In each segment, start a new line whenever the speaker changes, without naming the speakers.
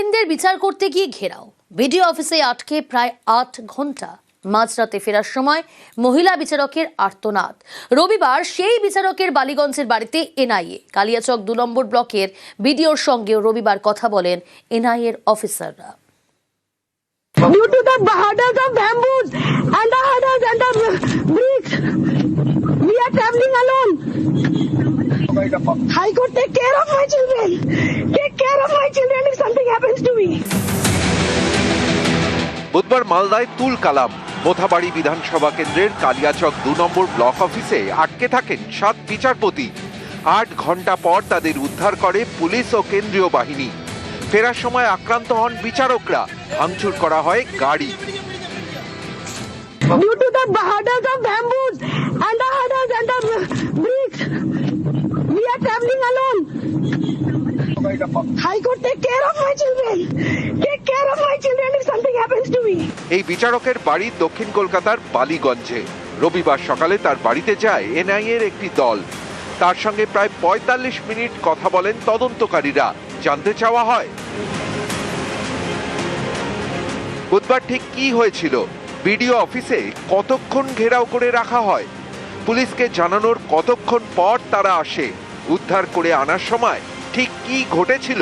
বিচারহীনদের বিচার করতে গিয়ে ঘেরাও, বিডিও অফিসে আটকে প্রায় 8 ঘন্টা। মাঝরাতে ফেরার সময় মহিলা বিচারকের আর্তনাদ। রবিবার সেই বিচারকের বালিগঞ্জের বাড়িতে এনআইএ। কালিয়াচক 2 নম্বর ব্লকের বিডিওর সঙ্গেও রবিবার কথা বলেন এনআইএর অফিসাররা।
Due to the hurdles of bamboos and the hurdles and the bricks, we are traveling alone. High Court, take care of my children. Take care of my children if something happens to me.
বুধবার মালদায় তুল কালাম মোথাবাড়ি বিধানসভা কেন্দ্রের কালিয়াচক 2 নম্বর block অফিসে আটকে থাকেন 7 বিচারপতি। 8 ঘন্টা পর তাদের উদ্ধার করে পুলিশ ও কেন্দ্রীয় বাহিনী। ফেরার সময় আক্রান্ত হন বিচারকরা, ভাঙচুর করা হয় গাড়ি।
Due to the hurdles of bamboos and the hurdles and the bricks, we are traveling alone. High Court, take care of my children. Take care of my children if something happens to me.
এই বিচারকের বাড়ি দক্ষিণ কলকাতার বালিগঞ্জে। রবিবার সকালে তার বাড়িতে যায় এনআইএর একটি দল। তার সঙ্গে প্রায় 45 মিনিট কথা বলেন তদন্তকারীরা। জানতে চাওয়া হয় বুধবার ঠিক কি হয়েছিল, বিডিও অফিসে কতক্ষণ ঘেরাও করে রাখা হয়, পুলিশকে জানানোর কতক্ষণ পর তারা আসে, উদ্ধার করে আনার সময় ঠিক কি ঘটেছিল।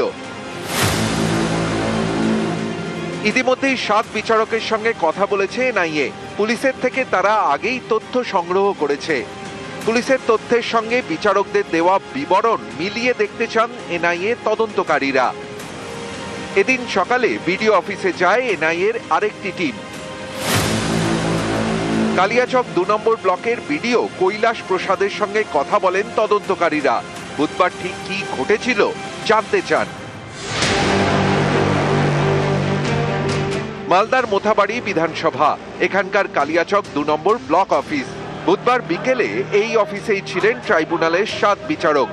ইতিমধ্যেই 7 বিচারকের সঙ্গে কথা বলেছে এনআইএ। পুলিশের থেকে তারা আগেই তথ্য সংগ্রহ করেছে। পুলিশের তথ্যের সঙ্গে বিচারকদের দেওয়া বিবরণ মিলিয়ে দেখতে চান এনআইএ তদন্তকারীরা। এদিন সকালে বিডিও অফিসে যায় এনআইএর আরেকটি টিম। কালিয়াচক 2 নম্বর ব্লকের বিডিও কৈলাস প্রসাদের সঙ্গে কথা বলেন তদন্তকারীরা। বুধবার ঠিক কি ঘটেছিল জানতে চান। মালদার মোথাবাড়ি বিধানসভা, এখানকার কালিয়াচক 2 নম্বর ব্লক অফিস। বুধবার বিকেলে এই অফিসেই ছিলেন ট্রাইব্যুনালের 7 বিচারক।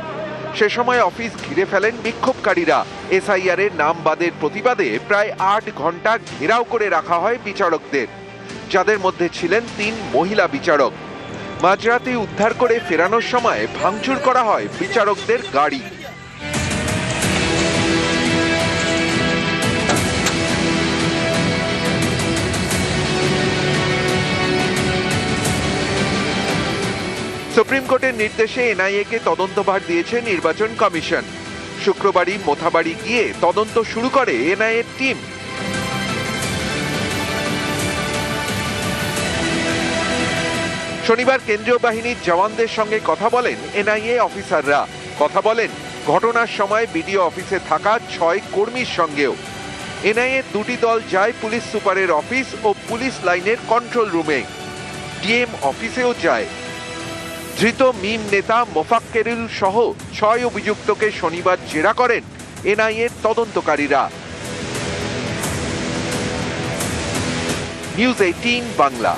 সে সময় অফিস ঘিরে ফেলেন বিক্ষোভকারীরা। এসআইআর এর নাম বাদের প্রতিবাদে প্রায় 8 ঘন্টা ঘেরাও করে রাখা হয় বিচারকদের, যাদের মধ্যে ছিলেন 3 মহিলা বিচারক। মাঝরাতে উদ্ধার করে ফেরানোর সময় ভাঙচুর করা হয় বিচারকদের গাড়ি। সুপ্রিম কোর্টের নির্দেশে এনআইএ-কে তদন্তভার দিয়েছে নির্বাচন কমিশন। শুক্রবারই মোথাবাড়ি গিয়ে তদন্ত শুরু করে এনআইএ-র টিম। শনিবার কেন্দ্রীয় বাহিনীর জওয়ানদের সঙ্গে কথা বলেন এনআইএ অফিসাররা। কথা বলেন ঘটনার সময় বিডিও অফিসে থাকা 6 কর্মীর সঙ্গেও। এনআইএ 2টি দল যায় পুলিশ সুপারের অফিস ও পুলিশ লাইনের কন্ট্রোল রুমে। ডিএম অফিসেও যায়। ধৃত মিম নেতা মোফাক্কেরুল সহ 6 অভিযুক্তকে শনিবার জেরা করেন এনআইএর তদন্তকারীরা। নিউজ 18 বাংলা।